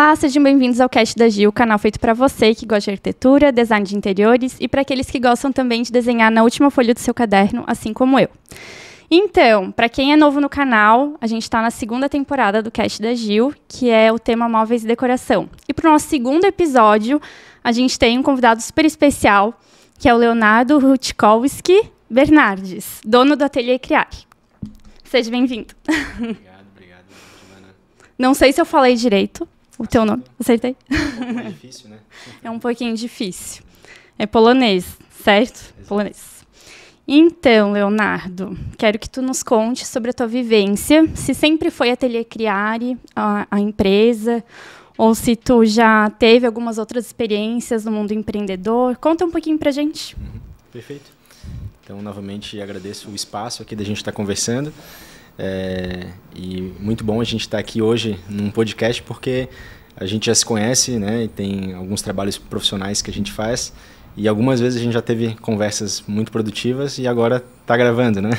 Olá, sejam bem-vindos ao Cast da Gil, canal feito para você que gosta de arquitetura, design de interiores e para aqueles que gostam também de desenhar na última folha do seu caderno, assim como eu. Então, para quem é novo no canal, a gente está na segunda temporada do Cast da Gil, que é o tema móveis e decoração. E para o nosso segundo episódio, a gente tem um convidado super especial, que é o Leonardo Rutkowski Bernardes, dono do Ateliê Criare. Seja bem-vindo. Obrigado, Giovana. Não sei se eu falei direito o teu nome. Acertei? É um pouco mais difícil, né? É um pouquinho difícil. É polonês, certo? Exato. Polonês. Então, Leonardo, quero que tu nos conte sobre a tua vivência, se sempre foi Ateliê Criare, a empresa, ou se tu já teve algumas outras experiências no mundo empreendedor. Conta um pouquinho pra gente. Perfeito. Então, novamente, agradeço o espaço aqui da gente estar conversando. E muito bom a gente estar aqui hoje num podcast, porque a gente já se conhece, né? E tem alguns trabalhos profissionais que a gente faz. E algumas vezes a gente já teve conversas muito produtivas e agora está gravando, né?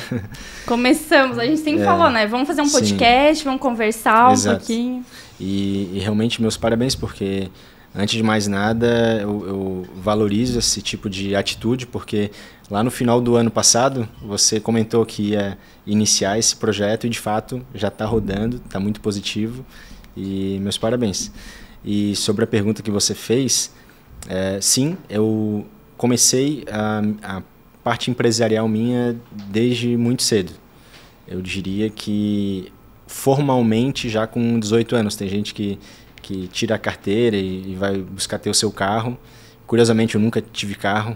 Começamos, a gente sempre falou, né? Vamos fazer um podcast, vamos conversar um pouquinho. E realmente meus parabéns, porque antes de mais nada eu valorizo esse tipo de atitude, porque lá no final do ano passado você comentou que ia iniciar esse projeto e de fato já está rodando, está muito positivo e meus parabéns. E sobre a pergunta que você fez, sim, eu comecei a parte empresarial minha desde muito cedo. Eu diria que formalmente já com 18 anos. Tem gente que tira a carteira e vai buscar ter o seu carro. Curiosamente, eu nunca tive carro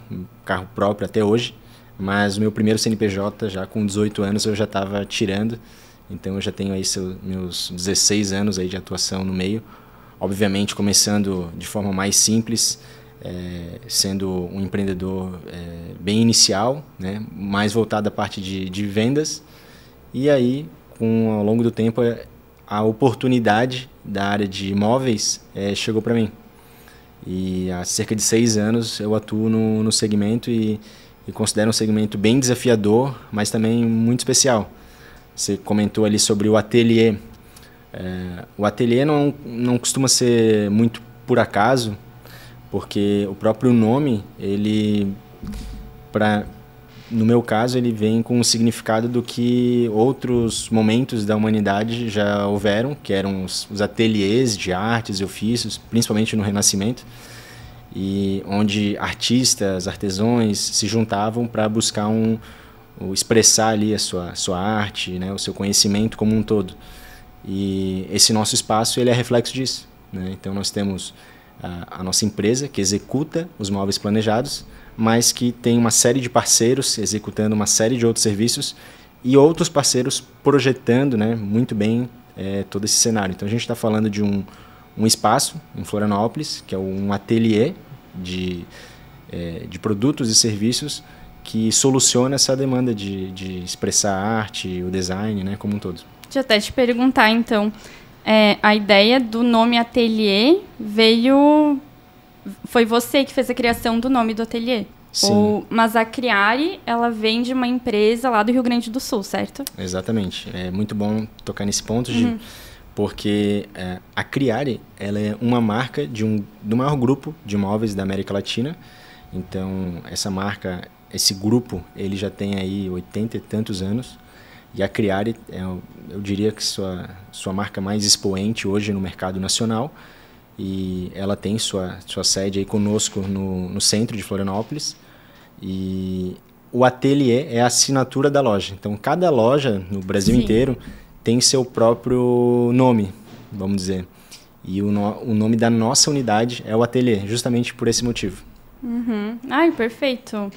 próprio até hoje, mas o meu primeiro CNPJ, já com 18 anos, eu já estava tirando. Então, eu já tenho aí meus 16 anos aí de atuação no meio. Obviamente, começando de forma mais simples, sendo um empreendedor bem inicial, né, mais voltado à parte de vendas. E aí, ao longo do tempo, a oportunidade da área de imóveis chegou para mim. E há cerca de 6 anos eu atuo no segmento e considero um segmento bem desafiador, mas também muito especial. Você comentou ali sobre o ateliê. O ateliê não costuma ser muito por acaso, porque o próprio nome, no meu caso, ele vem com o significado do que outros momentos da humanidade já houveram, que eram os ateliês de artes e ofícios, principalmente no Renascimento, e onde artistas, artesãos se juntavam para buscar expressar ali a sua arte, né, o seu conhecimento como um todo. E esse nosso espaço ele é reflexo disso, né? Então nós temos a nossa empresa que executa os móveis planejados, mas que tem uma série de parceiros executando uma série de outros serviços e outros parceiros projetando, né, muito bem todo esse cenário. Então a gente está falando de um espaço em Florianópolis, que é um ateliê de produtos e serviços que soluciona essa demanda de expressar a arte, o design, né, como um todo. Deixa eu até te perguntar, então, a ideia do nome ateliê foi você que fez a criação do nome do ateliê? Sim. Mas a Criare, ela vem de uma empresa lá do Rio Grande do Sul, certo? Exatamente. É muito bom tocar nesse ponto, porque a Criare ela é uma marca do maior grupo de imóveis da América Latina. Então, essa marca, esse grupo, ele já tem aí 80 e tantos anos. E a Criare, eu diria que sua marca mais expoente hoje no mercado nacional. E ela tem sua sede aí conosco no centro de Florianópolis. E o ateliê é a assinatura da loja. Então, cada loja no Brasil inteiro tem seu próprio nome, vamos dizer. E o nome da nossa unidade é o ateliê, justamente por esse motivo. Ai, perfeito.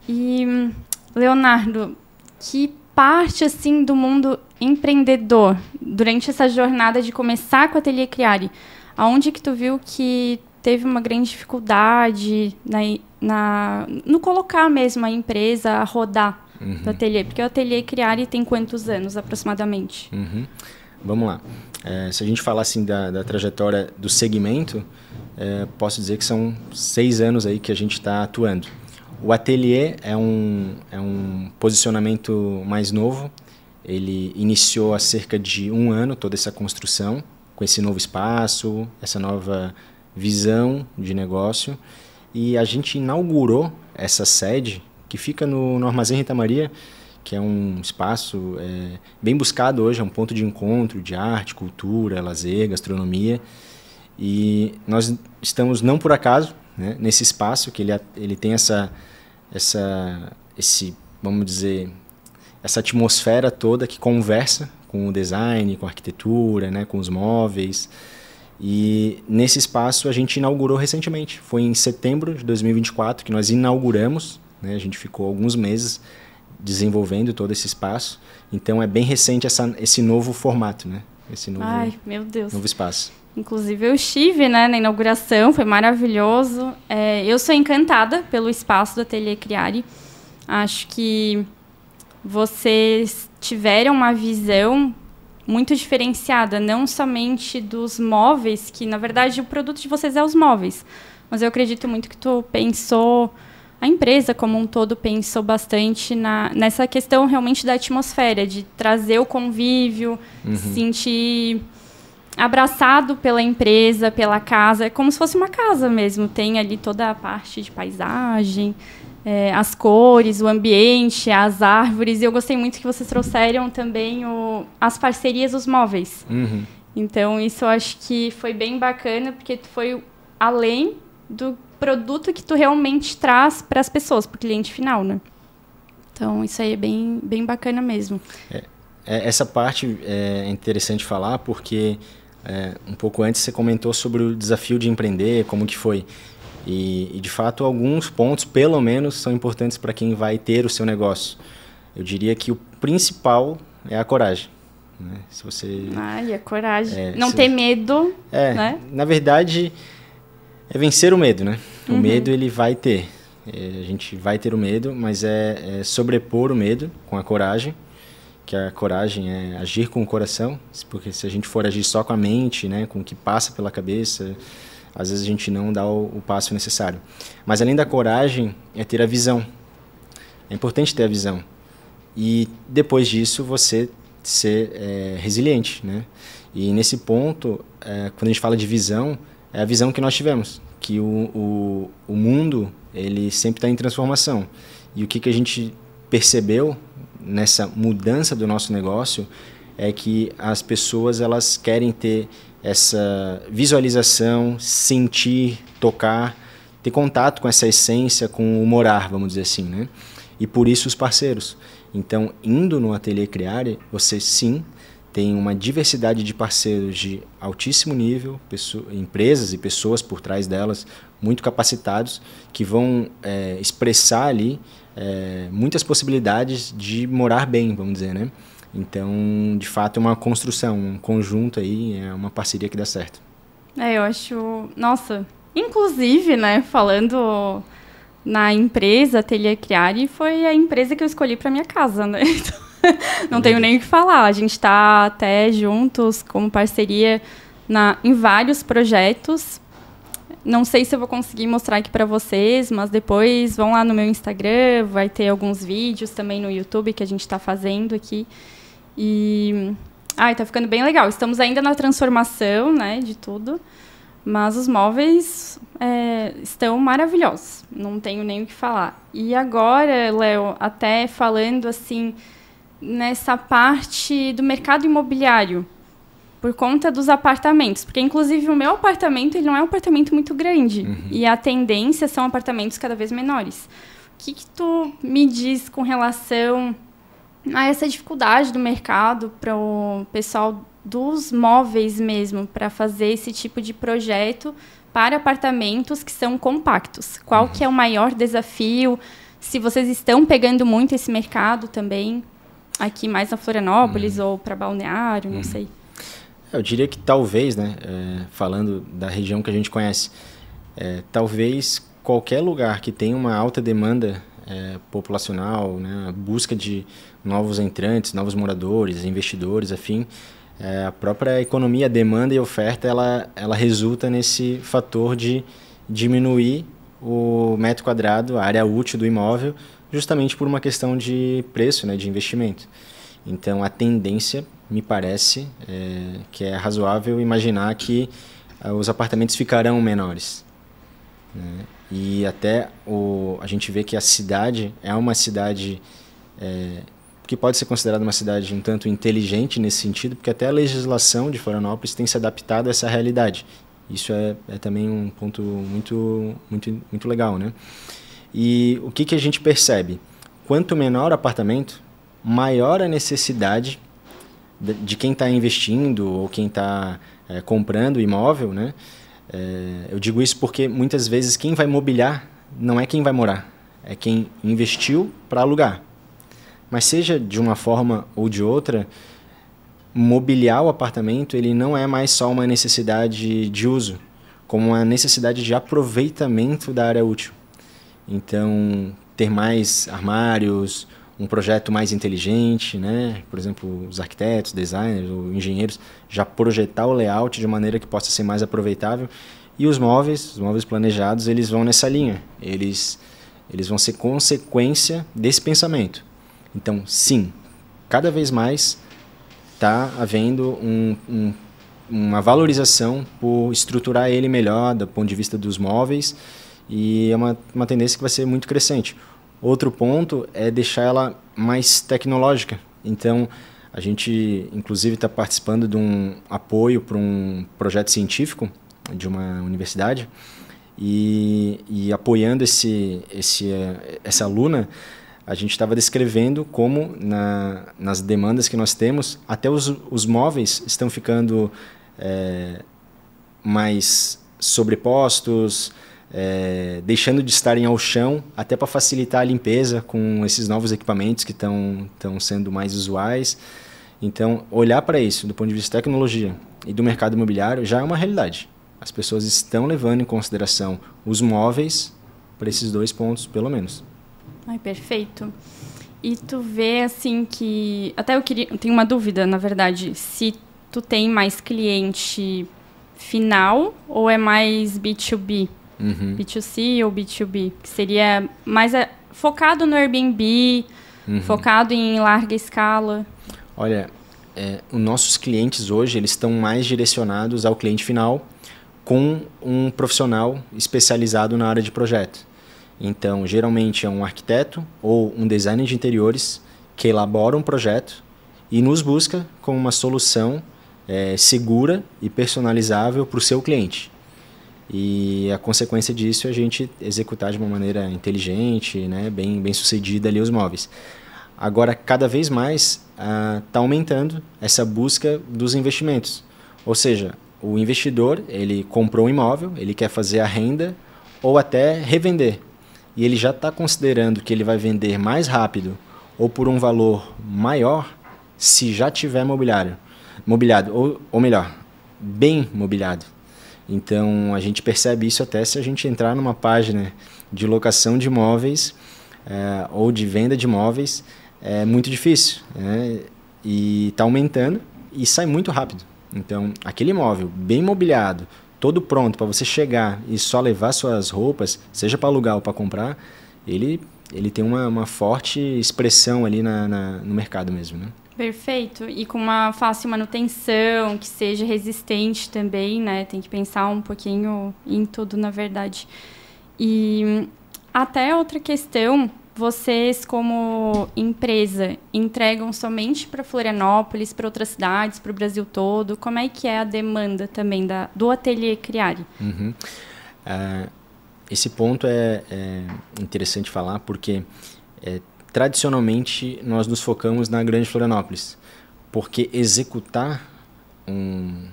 E, Leonardo, que parte assim do mundo empreendedor, durante essa jornada de começar com o Ateliê Criare, aonde que tu viu que teve uma grande dificuldade no colocar mesmo a empresa a rodar do ateliê? Porque o Ateliê Criare tem quantos anos, aproximadamente? Vamos lá. Se a gente falar assim da trajetória do segmento, posso dizer que são 6 anos aí que a gente está atuando. O ateliê é um posicionamento mais novo. Ele iniciou há cerca de 1 ano toda essa construção. com esse novo espaço, essa nova visão de negócio. E a gente inaugurou essa sede, que fica no Armazém Rita Maria, que é um espaço bem buscado hoje, é um ponto de encontro de arte, cultura, lazer, gastronomia. E nós estamos, não por acaso, né, nesse espaço, que ele tem vamos dizer, essa atmosfera toda que conversa com o design, com a arquitetura, né, com os móveis. E nesse espaço a gente inaugurou recentemente. Foi em setembro de 2024 que nós inauguramos, né, a gente ficou alguns meses desenvolvendo todo esse espaço. Então é bem recente esse novo formato, né? Esse novo, Ai, meu Deus. Novo espaço. Inclusive eu estive, né, na inauguração, foi maravilhoso. Eu sou encantada pelo espaço do Ateliê Criare. Acho que vocês tiveram uma visão muito diferenciada, não somente dos móveis, que na verdade o produto de vocês é os móveis, mas eu acredito muito que tu pensou, a empresa como um todo pensou bastante nessa questão realmente da atmosfera, de trazer o convívio, sentir abraçado pela empresa, pela casa, é como se fosse uma casa mesmo, tem ali toda a parte de paisagem, as cores, o ambiente, as árvores, e eu gostei muito que vocês trouxeram também as parcerias dos móveis. Então, isso eu acho que foi bem bacana, porque foi além do produto que tu realmente traz para as pessoas, para o cliente final, né? Então, isso aí é bem, bem bacana mesmo. Essa parte é interessante falar, porque um pouco antes você comentou sobre o desafio de empreender, como que foi. E, de fato, alguns pontos, pelo menos, são importantes para quem vai ter o seu negócio. Eu diria que o principal é a coragem. Né? Se você... Ai, a coragem. Não ter medo, né? Na verdade, é vencer o medo, né? O medo, ele vai ter. A gente vai ter o medo, mas é sobrepor o medo com a coragem, que a coragem é agir com o coração, porque se a gente for agir só com a mente, né, com o que passa pela cabeça, às vezes a gente não dá o passo necessário. Mas além da coragem, é ter a visão. É importante ter a visão. E depois disso, você ser resiliente, né? E nesse ponto, quando a gente fala de visão, é a visão que nós tivemos. Que o mundo, ele sempre está em transformação. E o que a gente percebeu nessa mudança do nosso negócio é que as pessoas, elas querem ter essa visualização, sentir, tocar, ter contato com essa essência, com o morar, vamos dizer assim, né? E por isso os parceiros. Então, indo no Ateliê Criare, você sim tem uma diversidade de parceiros de altíssimo nível, empresas e pessoas por trás delas, muito capacitados, que vão expressar ali muitas possibilidades de morar bem, vamos dizer, né? Então, de fato, é uma construção, um conjunto aí, é uma parceria que dá certo. Eu acho... Nossa, inclusive, né, falando na empresa Ateliê Criare, foi a empresa que eu escolhi para minha casa, né? Então, não tenho nem o que falar. A gente está até juntos como parceria em vários projetos. Não sei se eu vou conseguir mostrar aqui para vocês, mas depois vão lá no meu Instagram, vai ter alguns vídeos também no YouTube que a gente está fazendo aqui. E tá ficando bem legal. Estamos ainda na transformação, né, de tudo, mas os móveis estão maravilhosos. Não tenho nem o que falar. E agora, Léo, até falando assim nessa parte do mercado imobiliário, por conta dos apartamentos, porque inclusive o meu apartamento, ele não é um apartamento muito grande, e a tendência são apartamentos cada vez menores. O que tu me diz com relação a essa dificuldade do mercado para o pessoal dos móveis mesmo, para fazer esse tipo de projeto para apartamentos que são compactos? Qual que é o maior desafio? Se vocês estão pegando muito esse mercado também, aqui mais na Florianópolis ou para Balneário, não sei. Eu diria que talvez, né, falando da região que a gente conhece, talvez qualquer lugar que tenha uma alta demanda populacional, né, a busca de novos entrantes, novos moradores, investidores, afim, a própria economia, demanda e oferta, ela resulta nesse fator de diminuir o metro quadrado, a área útil do imóvel, justamente por uma questão de preço, né, de investimento. Então, a tendência, me parece, que é razoável imaginar que os apartamentos ficarão menores, né? E até a gente vê que a cidade é uma cidade que pode ser considerada uma cidade um tanto inteligente nesse sentido, porque até a legislação de Florianópolis tem se adaptado a essa realidade. Isso é também um ponto muito legal, né? E o que a gente percebe? Quanto menor o apartamento, maior a necessidade de quem está investindo ou quem está comprando o imóvel, né? Eu digo isso porque muitas vezes quem vai mobiliar não é quem vai morar, é quem investiu para alugar. Mas seja de uma forma ou de outra, mobiliar o apartamento ele não é mais só uma necessidade de uso, como uma necessidade de aproveitamento da área útil. Então, ter mais armários, um projeto mais inteligente, né? Por exemplo, os arquitetos, designers ou engenheiros já projetar o layout de maneira que possa ser mais aproveitável. E os móveis planejados, eles vão nessa linha. Eles vão ser consequência desse pensamento. Então, sim, cada vez mais está havendo uma valorização por estruturar ele melhor do ponto de vista dos móveis, e é uma tendência que vai ser muito crescente. Outro ponto é deixar ela mais tecnológica. Então, a gente, inclusive, está participando de um apoio para um projeto científico de uma universidade e apoiando essa aluna, a gente estava descrevendo como, nas demandas que nós temos, até os móveis estão ficando mais sobrepostos, deixando de estarem ao chão, até para facilitar a limpeza com esses novos equipamentos que estão sendo mais usuais. Então, olhar para isso do ponto de vista de tecnologia e do mercado imobiliário já é uma realidade. As pessoas estão levando em consideração os móveis para esses dois pontos, pelo menos. Ai, perfeito. E tu vê, assim, que... Até eu tenho uma dúvida, na verdade, se tu tem mais cliente final ou é mais B2B? Uhum. B2C ou B2B? Que seria mais focado no Airbnb, focado em larga escala? Olha, os nossos clientes hoje, eles estão mais direcionados ao cliente final com um profissional especializado na área de projeto. Então, geralmente é um arquiteto ou um designer de interiores que elabora um projeto e nos busca com uma solução segura e personalizável para o seu cliente. E a consequência disso é a gente executar de uma maneira inteligente, né, bem sucedida ali os móveis. Agora, cada vez mais está aumentando essa busca dos investimentos. Ou seja, o investidor ele comprou um imóvel, ele quer fazer a renda ou até revender. E ele já está considerando que ele vai vender mais rápido ou por um valor maior se já tiver mobiliado, ou melhor, bem mobiliado. Então, a gente percebe isso até se a gente entrar numa página de locação de imóveis ou de venda de imóveis. É muito difícil, né? E está aumentando e sai muito rápido. Então, aquele imóvel bem mobiliado, todo pronto para você chegar e só levar suas roupas, seja para alugar ou para comprar, ele tem uma forte expressão ali no mercado mesmo, né? Perfeito. E com uma fácil manutenção, que seja resistente também, né? Tem que pensar um pouquinho em tudo, na verdade. E até outra questão, vocês como empresa entregam somente para Florianópolis, para outras cidades, para o Brasil todo? Como é que é a demanda também do Ateliê Criari? Uhum. Esse ponto é interessante falar porque tradicionalmente nós nos focamos na Grande Florianópolis, porque executar um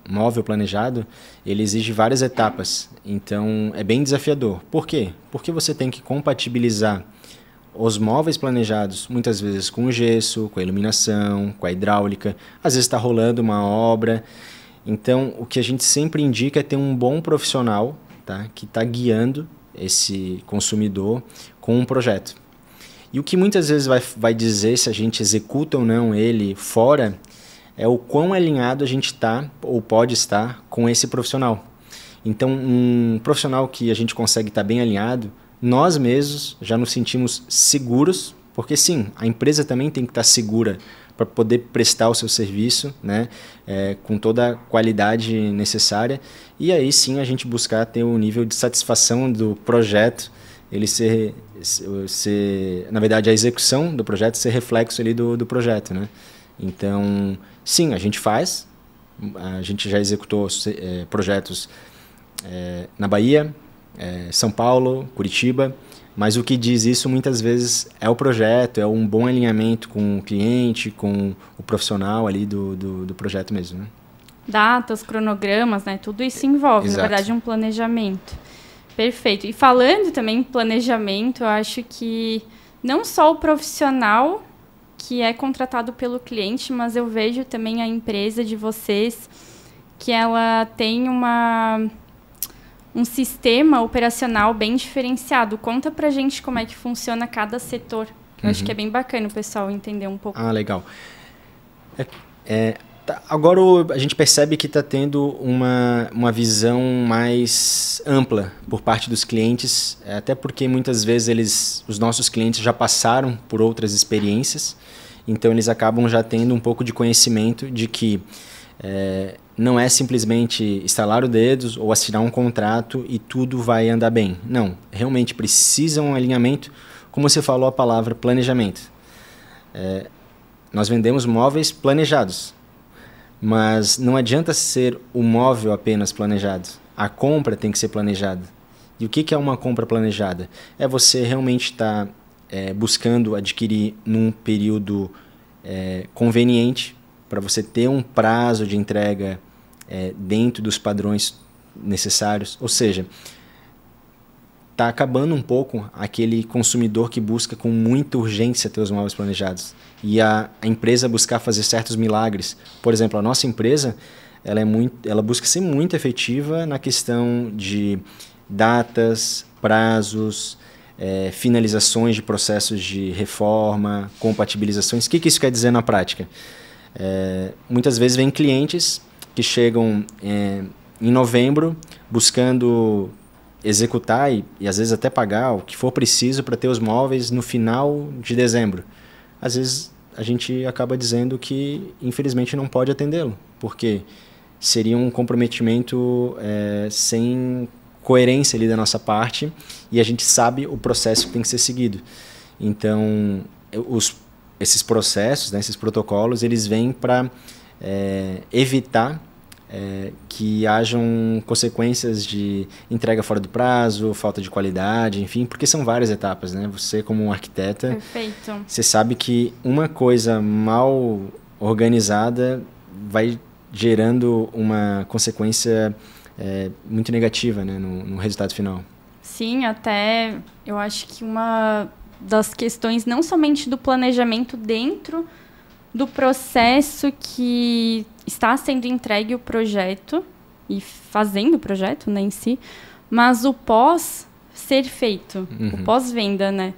móvel planejado, ele exige várias etapas, então é bem desafiador. Por quê? Porque você tem que compatibilizar os móveis planejados, muitas vezes com o gesso, com a iluminação, com a hidráulica, às vezes está rolando uma obra. Então, o que a gente sempre indica é ter um bom profissional, tá, que está guiando esse consumidor com um projeto. E o que muitas vezes vai dizer se a gente executa ou não ele fora é o quão alinhado a gente está ou pode estar com esse profissional. Então, um profissional que a gente consegue estar bem alinhado, nós mesmos já nos sentimos seguros, porque sim, a empresa também tem que estar segura para poder prestar o seu serviço, né, com toda a qualidade necessária, e aí sim a gente buscar ter um nível de satisfação do projeto, ele ser na verdade, a execução do projeto ser reflexo ali do projeto, né? Então, sim, a gente já executou projetos na Bahia, São Paulo, Curitiba, mas o que diz isso muitas vezes é o projeto, é um bom alinhamento com o cliente, com o profissional ali do projeto mesmo, né? Datas, cronogramas, né? Tudo isso envolve, Exato. Na verdade, um planejamento. Perfeito. E falando também em planejamento, eu acho que não só o profissional que é contratado pelo cliente, mas eu vejo também a empresa de vocês que ela tem um sistema operacional bem diferenciado. Conta pra gente como é que funciona cada setor. Eu acho que é bem bacana o pessoal entender um pouco. Ah, legal. Agora a gente percebe que está tendo uma visão mais ampla por parte dos clientes, até porque muitas vezes os nossos clientes já passaram por outras experiências, então eles acabam já tendo um pouco de conhecimento de que não é simplesmente estalar os dedos ou assinar um contrato e tudo vai andar bem. Não, realmente precisa um alinhamento, como você falou a palavra planejamento. Nós vendemos móveis planejados, mas não adianta ser o móvel apenas planejado. A compra tem que ser planejada. E o que é uma compra planejada? É você realmente estar buscando adquirir num período conveniente, para você ter um prazo de entrega dentro dos padrões necessários. Ou seja, está acabando um pouco aquele consumidor que busca com muita urgência ter os móveis planejados. E a empresa buscar fazer certos milagres. Por exemplo, a nossa empresa ela busca ser muito efetiva na questão de datas, prazos, finalizações de processos de reforma, compatibilizações. O que isso quer dizer na prática? Muitas vezes vem clientes que chegam em novembro buscando executar e às vezes até pagar o que for preciso para ter os móveis no final de dezembro. Às vezes a gente acaba dizendo que infelizmente não pode atendê-lo, porque seria um comprometimento sem coerência ali da nossa parte, e a gente sabe o processo que tem que ser seguido. Então, esses processos, né, esses protocolos, eles vêm para evitar que hajam consequências de entrega fora do prazo, falta de qualidade, enfim, porque são várias etapas, né? Você, como um arquiteta, Perfeito. Você sabe que uma coisa mal organizada vai gerando uma consequência muito negativa, né, no resultado final. Sim, até eu acho que uma das questões, não somente do planejamento dentro do processo que está sendo entregue o projeto e fazendo o projeto, né, em si, mas o pós ser feito, o pós-venda, né?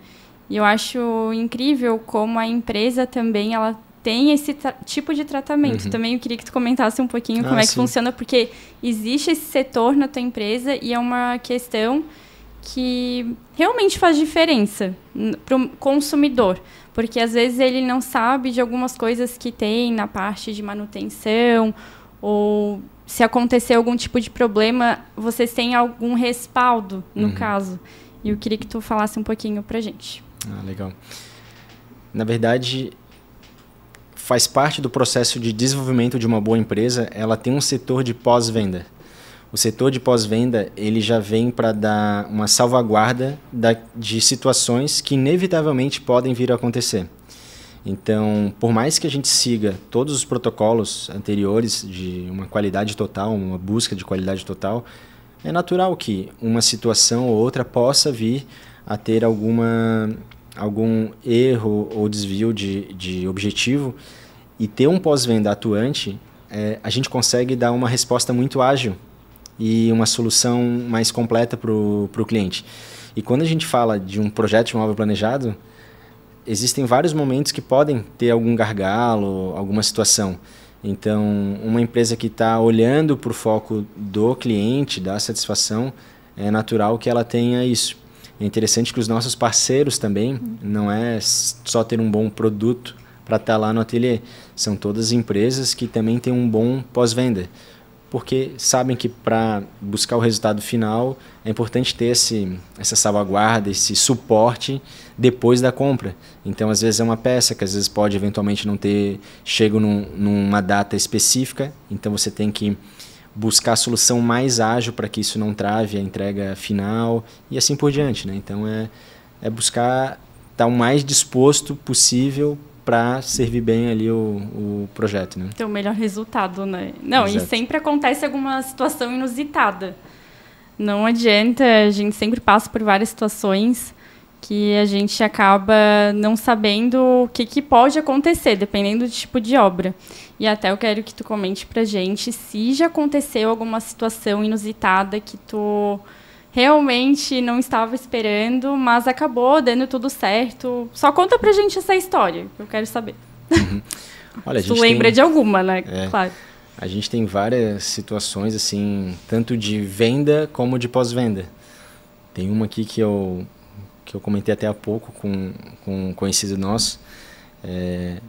E eu acho incrível como a empresa também ela tem esse tipo de tratamento. Também eu queria que tu comentasse um pouquinho como é que funciona, porque existe esse setor na tua empresa e é uma questão que realmente faz diferença para o consumidor. Porque às vezes ele não sabe de algumas coisas que tem na parte de manutenção, ou se acontecer algum tipo de problema, vocês têm algum respaldo, no caso. E eu queria que tu falasse um pouquinho pra gente. Ah, legal. Na verdade, faz parte do processo de desenvolvimento de uma boa empresa, ela tem um setor de pós-venda. O setor de pós-venda, ele já vem para dar uma salvaguarda de situações que inevitavelmente podem vir a acontecer. Então, por mais que a gente siga todos os protocolos anteriores de uma qualidade total, uma busca de qualidade total, é natural que uma situação ou outra possa vir a ter algum erro ou desvio de objetivo, e ter um pós-venda atuante, a gente consegue dar uma resposta muito ágil e uma solução mais completa para o cliente. E quando a gente fala de um projeto de móvel planejado, existem vários momentos que podem ter algum gargalo, alguma situação. Então, uma empresa que está olhando para o foco do cliente, da satisfação, é natural que ela tenha isso. É interessante que os nossos parceiros também, não é só ter um bom produto, para estar lá no ateliê. São todas empresas que também têm um bom pós-venda, porque sabem que para buscar o resultado final é importante ter essa salvaguarda, esse suporte depois da compra. Então, às vezes é uma peça que às vezes pode eventualmente não ter chego numa data específica, então você tem que buscar a solução mais ágil para que isso não trave a entrega final e assim por diante, né? Então, é buscar estar o mais disposto possível para servir bem ali o projeto, né? Ter o melhor resultado, né? Não, Exato. E sempre acontece alguma situação inusitada. Não adianta, a gente sempre passa por várias situações que a gente acaba não sabendo o que pode acontecer, dependendo do tipo de obra. E até eu quero que tu comente pra gente se já aconteceu alguma situação inusitada que tu realmente não estava esperando, mas acabou dando tudo certo. Só conta pra gente essa história, eu quero saber. Olha, Tu lembra de alguma, né? Claro. A gente tem várias situações, assim, tanto de venda como de pós-venda. Tem uma aqui que eu comentei até há pouco com um conhecido nosso.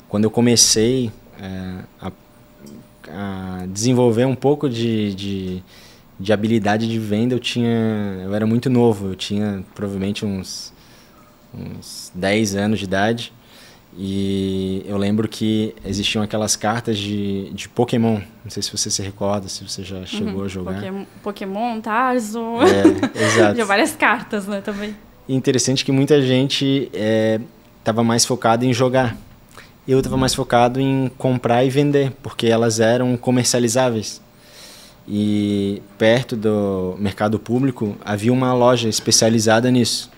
Quando eu comecei a desenvolver um pouco de habilidade de venda, eu era muito novo, eu tinha provavelmente uns 10 anos de idade, e eu lembro que existiam aquelas cartas de Pokémon, não sei se você se recorda, se você já chegou a jogar. Pokémon, Tarzo, exato. Tinha várias cartas, né, também. E interessante que muita gente estava mais focada em jogar. Eu estava mais focado em comprar e vender, porque elas eram comercializáveis. E perto do mercado público havia uma loja especializada nisso.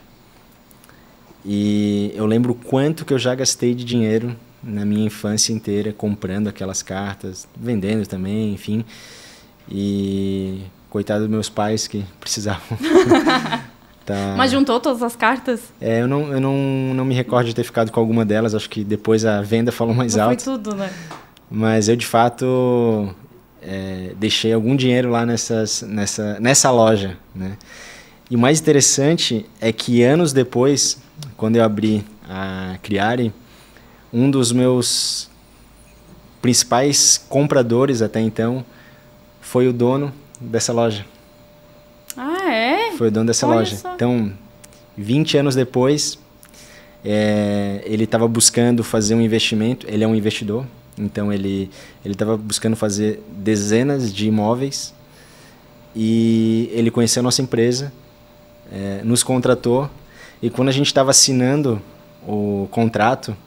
E eu lembro o quanto que eu já gastei de dinheiro na minha infância inteira comprando aquelas cartas, vendendo também, enfim. E coitado dos meus pais que precisavam. Tá. Mas juntou todas as cartas? Eu não me recordo de ter ficado com alguma delas, acho que depois a venda falou mais alto. Foi tudo, né? Mas eu, de fato, deixei algum dinheiro lá nessa loja, né? E o mais interessante é que anos depois, quando eu abri a Criare, um dos meus principais compradores até então foi o dono dessa loja. Ah, é? Foi o dono dessa Olha loja. Só. Então, 20 anos depois, ele estava buscando fazer um investimento. Ele é um investidor, então ele estava buscando fazer dezenas de imóveis e ele conheceu a nossa empresa, nos contratou, e quando a gente estava assinando o contrato,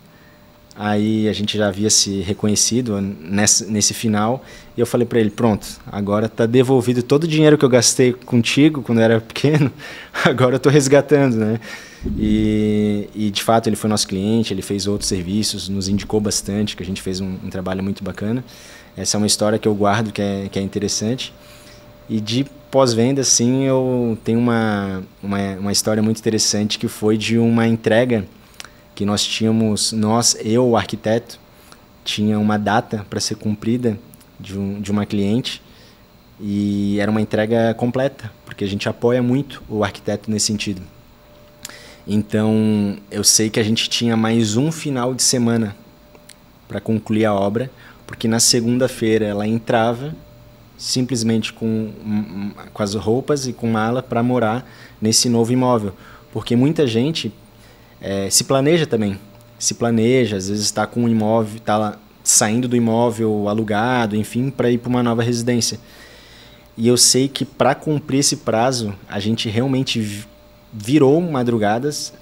aí a gente já havia se reconhecido nesse final, e eu falei para ele, pronto, agora está devolvido todo o dinheiro que eu gastei contigo quando eu era pequeno, agora eu estou resgatando, né? E de fato ele foi nosso cliente, ele fez outros serviços, nos indicou bastante, que a gente fez um trabalho muito bacana. Essa é uma história que eu guardo, que é interessante. E de pós-venda, sim, eu tenho uma história muito interessante, que foi de uma entrega que nós tínhamos, o arquiteto, tinha uma data para ser cumprida de uma cliente, e era uma entrega completa, porque a gente apoia muito o arquiteto nesse sentido. Então, eu sei que a gente tinha mais um final de semana para concluir a obra, porque na segunda-feira ela entrava simplesmente com as roupas e com mala para morar nesse novo imóvel, porque muita gente se planeja também, às vezes está com um imóvel, está saindo do imóvel alugado, enfim, para ir para uma nova residência. E eu sei que para cumprir esse prazo, a gente realmente virou madrugadas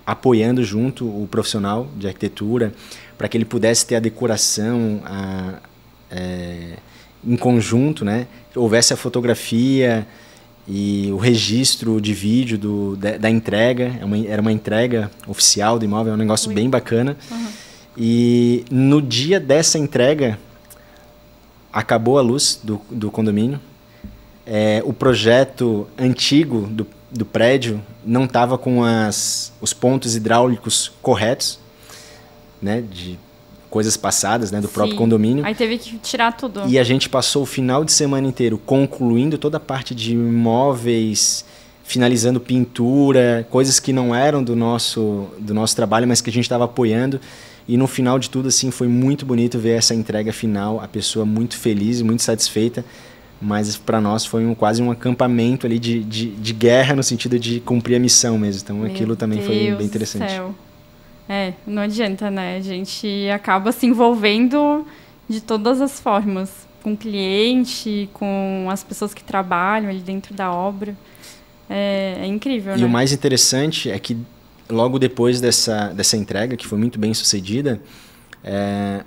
apoiando junto o profissional de arquitetura, para que ele pudesse ter a decoração em conjunto, né? Houvesse a fotografia e o registro de vídeo da entrega. Era uma entrega oficial do imóvel, é um negócio bem bacana. Uhum. E no dia dessa entrega, acabou a luz do condomínio. O projeto antigo do prédio não estava com os pontos hidráulicos corretos, né, de coisas passadas, né, do próprio condomínio. Aí teve que tirar tudo. E a gente passou o final de semana inteiro concluindo toda a parte de imóveis, finalizando pintura, coisas que não eram do nosso trabalho, mas que a gente estava apoiando. E no final de tudo, assim, foi muito bonito ver essa entrega final, a pessoa muito feliz, muito satisfeita, mas para nós foi quase um acampamento ali de guerra, no sentido de cumprir a missão mesmo. Então aquilo também foi bem interessante. Céu. Não adianta, né? A gente acaba se envolvendo de todas as formas, com o cliente, com as pessoas que trabalham ali dentro da obra. É incrível, né? E o mais interessante é que logo depois dessa entrega, que foi muito bem sucedida,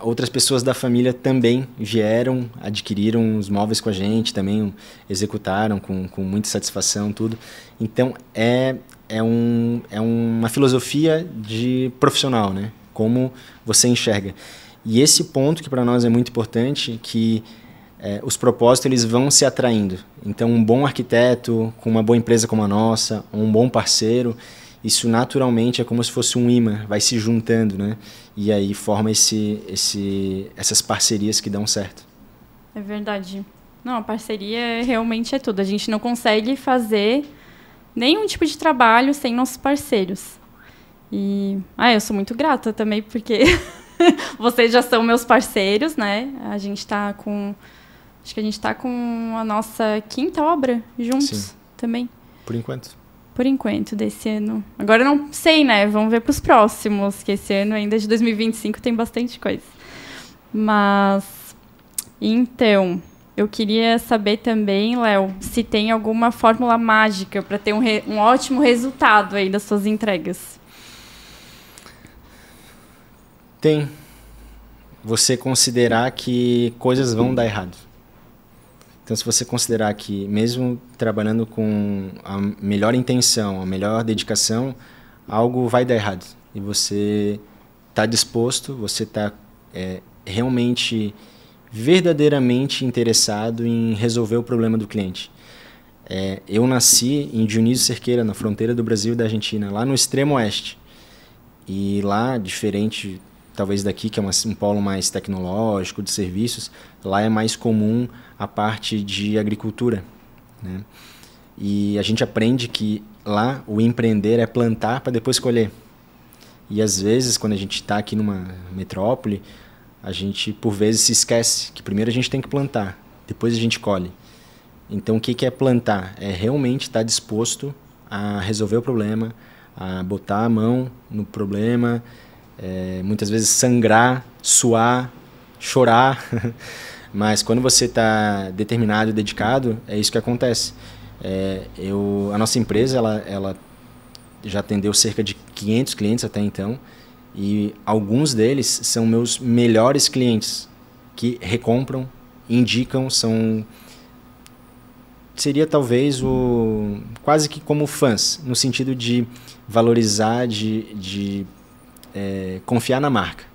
outras pessoas da família também vieram, adquiriram os móveis com a gente, também executaram com muita satisfação, tudo. Então, é uma filosofia de profissional, né? Como você enxerga. E esse ponto que para nós é muito importante, que os propósitos eles vão se atraindo. Então, um bom arquiteto, com uma boa empresa como a nossa, um bom parceiro, isso naturalmente é como se fosse um imã, vai se juntando, né? E aí forma essas parcerias que dão certo. É verdade. Não, a parceria realmente é tudo. A gente não consegue fazer nenhum tipo de trabalho sem nossos parceiros. E eu sou muito grata também, porque vocês já são meus parceiros, né? Acho que a gente está com a nossa 5ª obra juntos. Sim. Também. Por enquanto. Por enquanto, desse ano. Agora eu não sei, né? Vamos ver para os próximos, que esse ano ainda de 2025 tem bastante coisa. Mas, então, eu queria saber também, Léo, se tem alguma fórmula mágica para ter um ótimo resultado aí das suas entregas. Tem. Você considerar que coisas vão dar errado. Então, se você considerar que, mesmo trabalhando com a melhor intenção, a melhor dedicação, algo vai dar errado. E você está disposto, você está realmente, verdadeiramente interessado em resolver o problema do cliente. Eu nasci em Dionísio Cerqueira, na fronteira do Brasil e da Argentina, lá no extremo oeste. E lá, diferente talvez daqui, que é um polo mais tecnológico, de serviços, lá é mais comum a parte de agricultura, né? E a gente aprende que lá o empreender é plantar para depois colher. E às vezes, quando a gente está aqui numa metrópole, a gente por vezes se esquece que primeiro a gente tem que plantar, depois a gente colhe. Então o que é plantar? É realmente estar disposto a resolver o problema, a botar a mão no problema, muitas vezes sangrar, suar, chorar, mas quando você está determinado e dedicado, é isso que acontece. A nossa empresa ela já atendeu cerca de 500 clientes até então, e alguns deles são meus melhores clientes, que recompram, indicam, seria talvez quase que como fãs, no sentido de valorizar, de confiar na marca.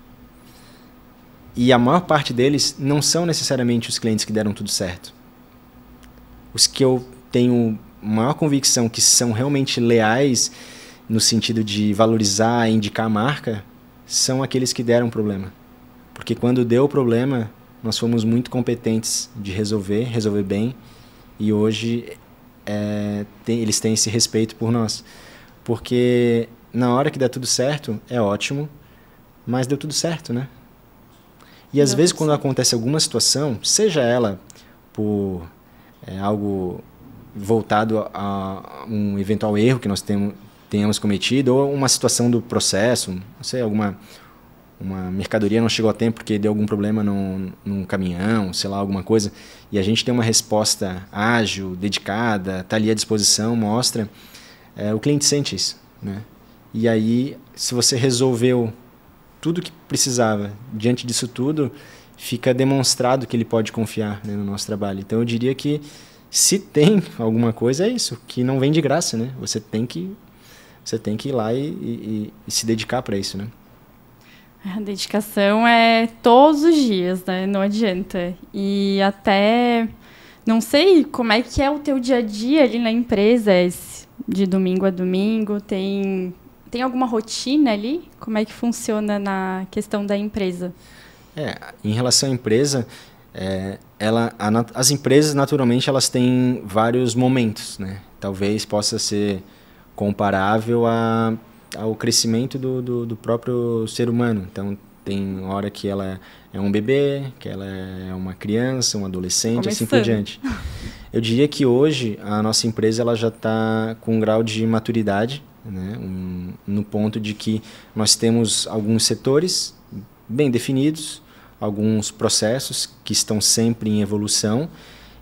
E a maior parte deles não são necessariamente os clientes que deram tudo certo. Os que eu tenho maior convicção que são realmente leais no sentido de valorizar e indicar a marca são aqueles que deram problema. Porque quando deu o problema, nós fomos muito competentes de resolver bem, e hoje eles têm esse respeito por nós. Porque na hora que dá tudo certo, é ótimo, mas deu tudo certo, né? E às vezes quando acontece alguma situação, seja ela por algo voltado a um eventual erro que nós tenhamos cometido, ou uma situação do processo, não sei, uma mercadoria não chegou a tempo porque deu algum problema num caminhão, sei lá, alguma coisa, e a gente tem uma resposta ágil, dedicada, está ali à disposição, mostra, o cliente sente isso, né? E aí, se você resolveu tudo que precisava diante disso tudo, fica demonstrado que ele pode confiar, né, no nosso trabalho. Então, eu diria que se tem alguma coisa, é isso, que não vem de graça, né? Você tem que ir lá e se dedicar para isso, né? A dedicação é todos os dias, né? Não adianta. E até, não sei como é que é o teu dia a dia ali na empresa, de domingo a domingo, tem alguma rotina ali? Como é que funciona na questão da empresa? Em relação à empresa, as empresas, naturalmente, elas têm vários momentos, né? Talvez possa ser comparável ao crescimento do próprio ser humano. Então, tem hora que ela é um bebê, que ela é uma criança, um adolescente, assim por diante. Eu diria que hoje a nossa empresa ela já está com um grau de maturidade, né? No ponto de que nós temos alguns setores bem definidos, alguns processos que estão sempre em evolução,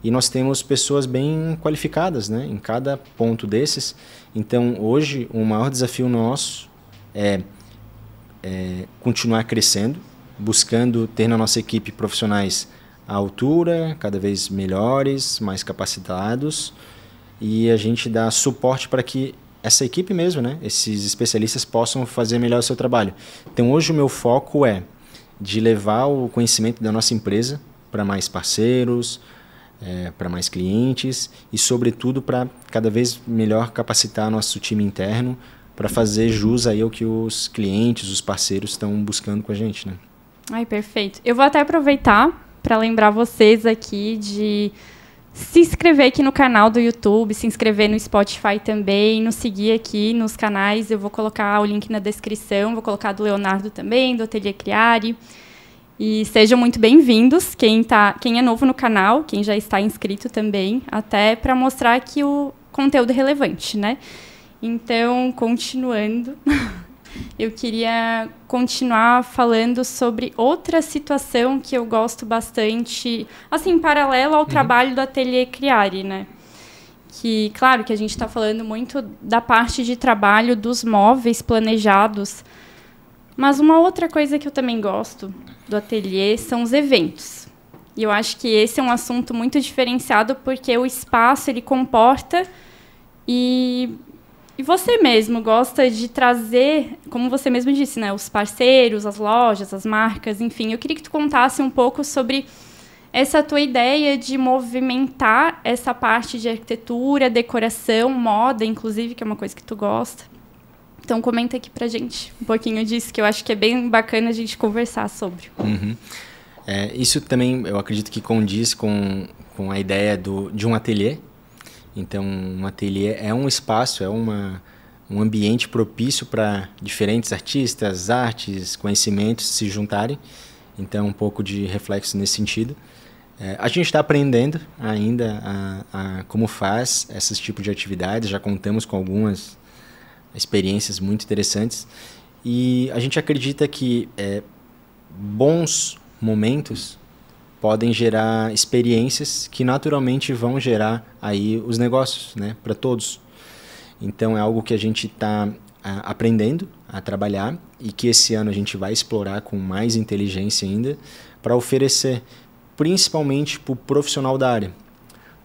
e nós temos pessoas bem qualificadas, né, em cada ponto desses. Então, hoje, o maior desafio nosso é continuar crescendo, buscando ter na nossa equipe profissionais à altura, cada vez melhores, mais capacitados, e a gente dá suporte para que essa equipe mesmo, né, esses especialistas possam fazer melhor o seu trabalho. Então, hoje o meu foco é de levar o conhecimento da nossa empresa para mais parceiros, para mais clientes e, sobretudo, para cada vez melhor capacitar nosso time interno para fazer jus aí ao que os clientes, os parceiros estão buscando com a gente, né? Ai, perfeito. Eu vou até aproveitar para lembrar vocês aqui de se inscrever aqui no canal do YouTube, se inscrever no Spotify também, nos seguir aqui nos canais. Eu vou colocar o link na descrição, vou colocar do Leonardo também, do Ateliê Criare. E sejam muito bem-vindos, quem é novo no canal, quem já está inscrito também, até para mostrar que o conteúdo é relevante, né? Então, continuando, eu queria continuar falando sobre outra situação que eu gosto bastante, assim, paralelo ao trabalho do Ateliê Criare, né? Que, claro, que a gente está falando muito da parte de trabalho dos móveis planejados, mas uma outra coisa que eu também gosto do ateliê são os eventos. E eu acho que esse é um assunto muito diferenciado porque o espaço ele comporta e você mesmo gosta de trazer, como você mesmo disse, né, os parceiros, as lojas, as marcas, enfim. Eu queria que tu contasse um pouco sobre essa tua ideia de movimentar essa parte de arquitetura, decoração, moda, inclusive, que é uma coisa que tu gosta. Então, comenta aqui pra gente um pouquinho disso, que eu acho que é bem bacana a gente conversar sobre. Uhum. Isso também, eu acredito que condiz com a ideia de um ateliê. Então, um ateliê é um espaço, é um ambiente propício para diferentes artistas, artes, conhecimentos se juntarem. Então, um pouco de reflexo nesse sentido. A gente está aprendendo ainda a como faz esses tipos de atividades, já contamos com algumas experiências muito interessantes e a gente acredita que bons momentos podem gerar experiências que naturalmente vão gerar aí os negócios, né, para todos. Então é algo que a gente está aprendendo a trabalhar e que esse ano a gente vai explorar com mais inteligência ainda para oferecer principalmente para o profissional da área.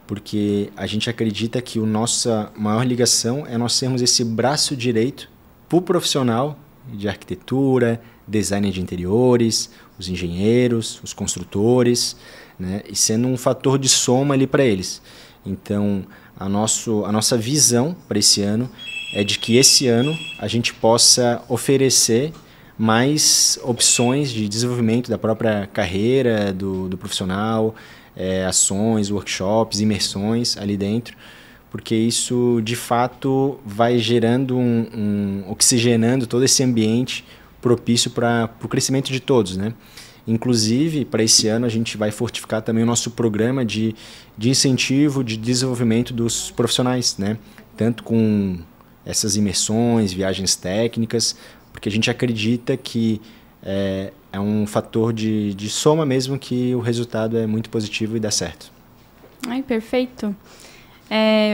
Porque a gente acredita que a nossa maior ligação é nós sermos esse braço direito para o profissional de arquitetura, design de interiores, os engenheiros, os construtores, né? E sendo um fator de soma ali para eles. Então, a nossa visão para esse ano é de que esse ano a gente possa oferecer mais opções de desenvolvimento da própria carreira do profissional, ações, workshops, imersões ali dentro, porque isso de fato vai gerando oxigenando todo esse ambiente propício para o crescimento de todos, né? Inclusive, para esse ano a gente vai fortificar também o nosso programa de incentivo, de desenvolvimento dos profissionais, né? Tanto com essas imersões, viagens técnicas, porque a gente acredita que é um fator de soma mesmo, que o resultado é muito positivo e dá certo. Ai, perfeito.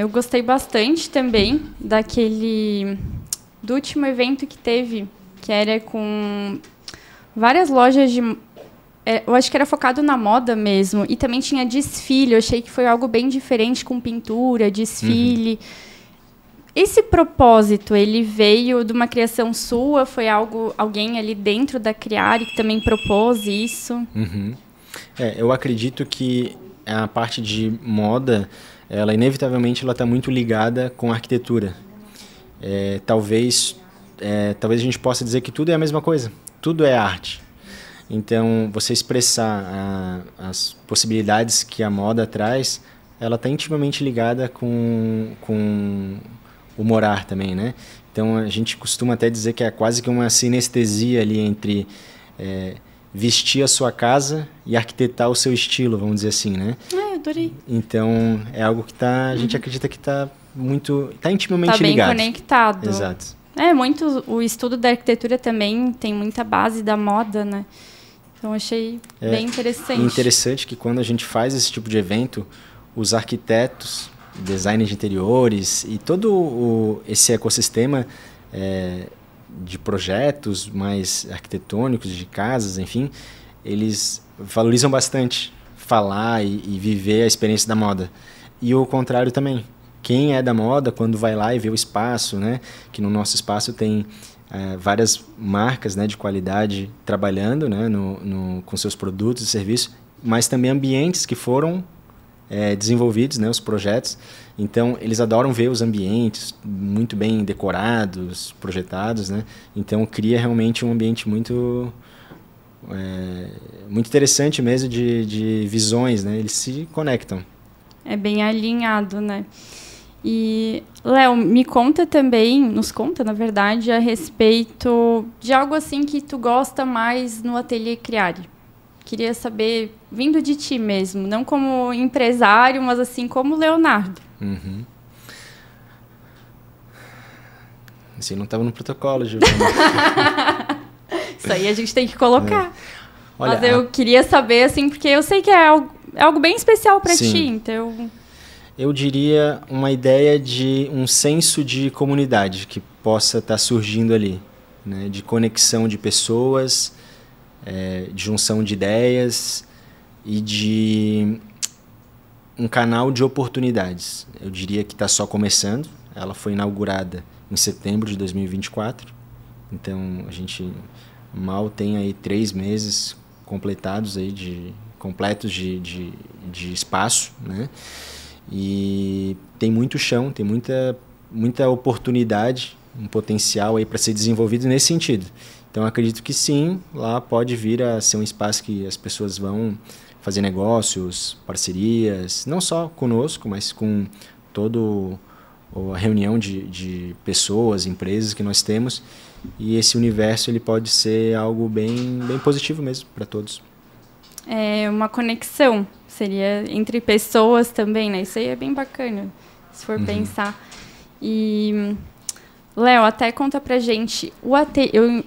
Eu gostei bastante também do último evento que teve, que era com várias lojas eu acho que era focado na moda mesmo, e também tinha desfile. Eu achei que foi algo bem diferente, com pintura, desfile. Esse propósito, ele veio de uma criação sua? Foi alguém ali dentro da Criare que também propôs isso? Eu acredito que a parte de moda, ela inevitavelmente está muito ligada com a arquitetura. Talvez a gente possa dizer que tudo é a mesma coisa, tudo é arte. Então, você expressar as possibilidades que a moda traz, ela está intimamente ligada com o morar também, né? Então, a gente costuma até dizer que é quase que uma sinestesia ali entre vestir a sua casa e arquitetar o seu estilo, vamos dizer assim, né? Eu adorei. Então, é algo que a gente acredita que está intimamente ligado. Tá bem conectado. Exato. O estudo da arquitetura também tem muita base da moda, né? Então, achei bem interessante. Interessante que quando a gente faz esse tipo de evento, os arquitetos, designers de interiores e todo esse ecossistema de projetos mais arquitetônicos, de casas, enfim, eles valorizam bastante falar e viver a experiência da moda. E o contrário também. Quem é da moda, quando vai lá e vê o espaço, né? Que no nosso espaço tem várias marcas, né, de qualidade trabalhando, né, com seus produtos e serviços, mas também ambientes que foram desenvolvidos, né, os projetos. Então, eles adoram ver os ambientes muito bem decorados, projetados, né? Então, cria realmente um ambiente muito interessante mesmo de visões, né? Eles se conectam. É bem alinhado, né? E, Léo, nos conta, na verdade, a respeito de algo assim que tu gosta mais no Ateliê Criare. Queria saber, vindo de ti mesmo, não como empresário, mas assim como Leonardo. Uhum. Assim, não estava no protocolo, Giovana. Isso aí a gente tem que colocar. Olha, mas eu queria saber, assim, porque eu sei que é algo bem especial para ti, então... Eu diria uma ideia de um senso de comunidade que possa estar surgindo ali, né? De conexão de pessoas, de junção de ideias e de um canal de oportunidades. Eu diria que está só começando. Ela foi inaugurada em setembro de 2024, então a gente mal tem aí 3 meses completados aí completos de espaço, né? E tem muito chão, tem muita oportunidade, um potencial aí para ser desenvolvido nesse sentido. Então, acredito que sim, lá pode vir a ser um espaço que as pessoas vão fazer negócios, parcerias, não só conosco, mas com toda a reunião de pessoas, empresas que nós temos. E esse universo ele pode ser algo bem positivo mesmo para todos. É uma conexão, seria entre pessoas também, né? Isso aí é bem bacana, se for pensar. E, Léo, até conta pra gente,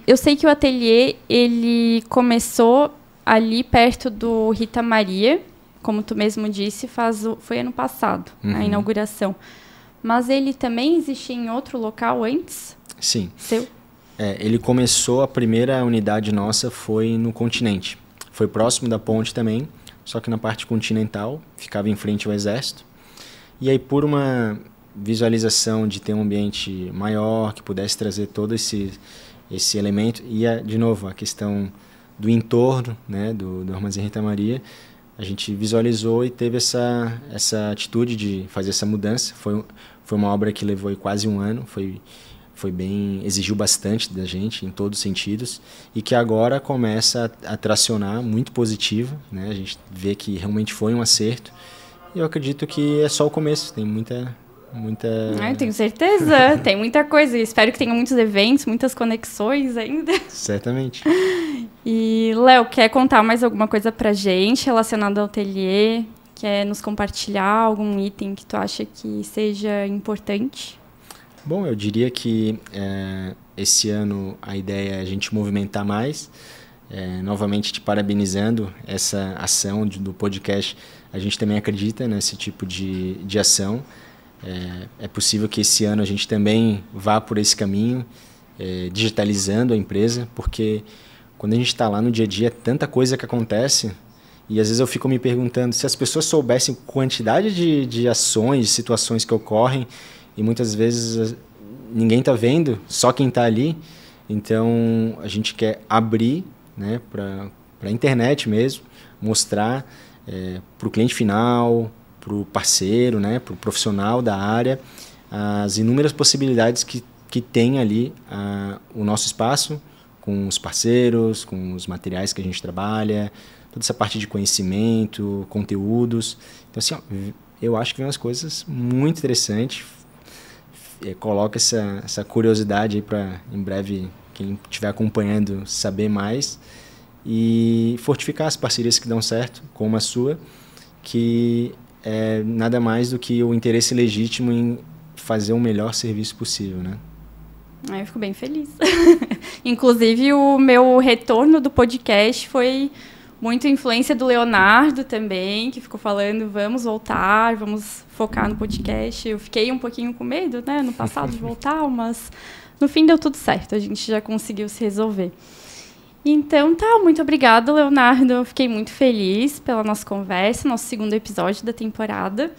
eu sei que o ateliê, ele começou ali perto do Rita Maria, como tu mesmo disse, foi ano passado, a inauguração. Mas ele também existia em outro local antes? Sim. Seu? Ele começou, a primeira unidade nossa foi no continente. Foi próximo da ponte também, só que na parte continental, ficava em frente ao Exército. E aí, por uma visualização de ter um ambiente maior, que pudesse trazer todo esse elemento, e, de novo, a questão do entorno, né, do Armazém Rita Maria, a gente visualizou e teve essa atitude de fazer essa mudança. Foi uma obra que levou quase um ano, exigiu bastante da gente em todos os sentidos e que agora começa a tracionar muito positivo, né? A gente vê que realmente foi um acerto e eu acredito que é só o começo, tem muita... Eu tenho certeza, tem muita coisa, espero que tenha muitos eventos, muitas conexões ainda. Certamente. E, Léo, quer contar mais alguma coisa pra gente relacionada ao ateliê? Quer nos compartilhar algum item que tu acha que seja importante? Bom, eu diria que esse ano a ideia é a gente movimentar mais. Novamente te parabenizando essa ação do podcast. A gente também acredita nesse tipo de ação. É possível que esse ano a gente também vá por esse caminho, digitalizando a empresa, porque quando a gente está lá no dia a dia, é tanta coisa que acontece. E às vezes eu fico me perguntando se as pessoas soubessem a quantidade de ações, de situações que ocorrem, e muitas vezes ninguém está vendo, só quem está ali. Então, a gente quer abrir, né, para a internet mesmo, mostrar para o cliente final, para o parceiro, né, para o profissional da área, as inúmeras possibilidades que tem ali o nosso espaço, com os parceiros, com os materiais que a gente trabalha, toda essa parte de conhecimento, conteúdos. Então, assim, eu acho que vem umas coisas muito interessantes. Coloca essa curiosidade aí para, em breve, quem estiver acompanhando saber mais. e fortificar as parcerias que dão certo, como a sua, que é nada mais do que o interesse legítimo em fazer o melhor serviço possível, né? Eu fico bem feliz. Inclusive, o meu retorno do podcast foi muito influência do Leonardo também, que ficou falando, vamos voltar, vamos focar no podcast. Eu fiquei um pouquinho com medo, né, no passado de voltar, mas no fim deu tudo certo, a gente já conseguiu se resolver. Então, muito obrigada, Leonardo. Eu fiquei muito feliz pela nossa conversa, nosso segundo episódio da temporada.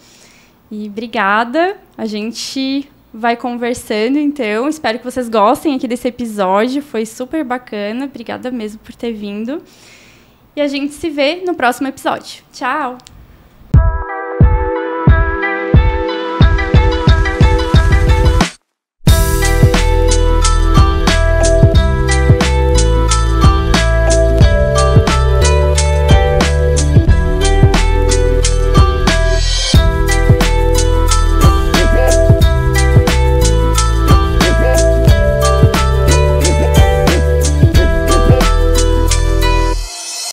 E obrigada, a gente vai conversando, então. Espero que vocês gostem aqui desse episódio, foi super bacana. Obrigada mesmo por ter vindo. E a gente se vê no próximo episódio. Tchau!